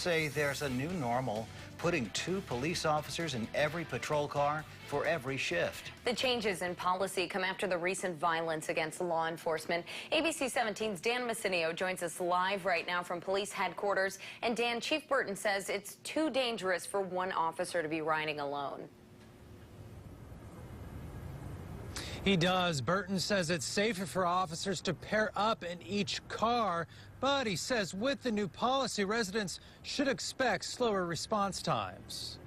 say there's a new normal, putting 2 police officers in every patrol car for every shift. The changes in policy come after the recent violence against law enforcement. ABC 17's Dan Messinio joins us live right now from police headquarters. And Dan, Chief Burton says it's too dangerous for one officer to be riding alone. He does. Burton says it's safer for officers to pair up in each car, but he says with the new policy, residents should expect slower response times.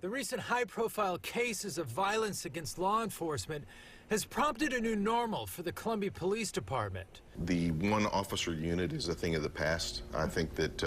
The recent high-profile cases of violence against law enforcement has prompted a new normal for the Columbia Police Department. The one-officer unit is a thing of the past. I think that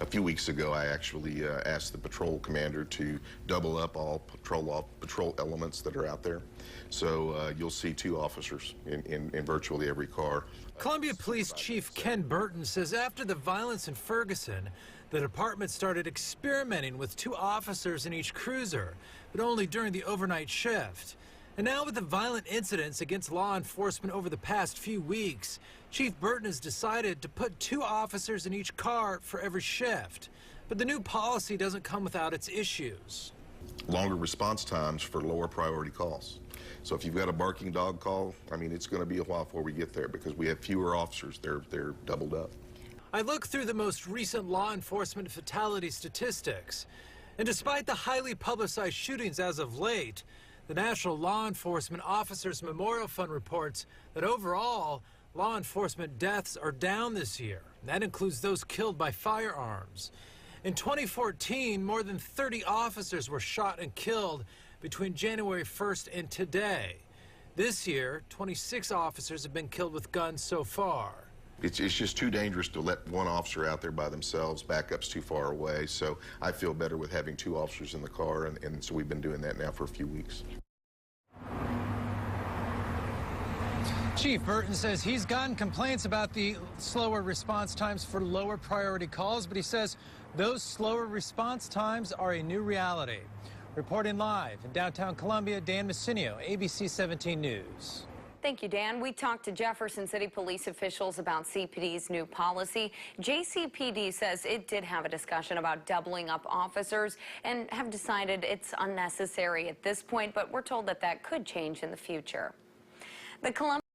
a few weeks ago, I actually asked the patrol commander to double up all patrol elements that are out there. So you'll see 2 officers in virtually every car. Columbia Police Chief Ken Burton says after the violence in Ferguson, the department started experimenting with 2 officers in each cruiser, but only during the overnight shift. And now with the violent incidents against law enforcement over the past few weeks, Chief Burton has decided to put 2 officers in each car for every shift. But the new policy doesn't come without its issues. Longer response times for lower priority calls. So if you've got a barking dog call, I mean, it's going to be a while before we get there because we have fewer officers. They're doubled up. I looked through the most recent law enforcement fatality statistics, and despite the highly publicized shootings as of late, the National Law Enforcement Officers Memorial Fund reports that overall, law enforcement deaths are down this year. That includes those killed by firearms. In 2014, more than 30 officers were shot and killed between January 1st and today. This year, 26 officers have been killed with guns so far. It's just too dangerous to let one officer out there by themselves. Backup's too far away. So I feel better with having 2 officers in the car, and so we've been doing that now for a few weeks. Chief Burton says he's gotten complaints about the slower response times for lower priority calls, but he says those slower response times are a new reality. Reporting live in downtown Columbia, Dan Messinio, ABC 17 News. Thank you, Dan. We talked to Jefferson City police officials about CPD's new policy. JCPD says it did have a discussion about doubling up officers and have decided it's unnecessary at this point, but we're told that that could change in the future. The Columbia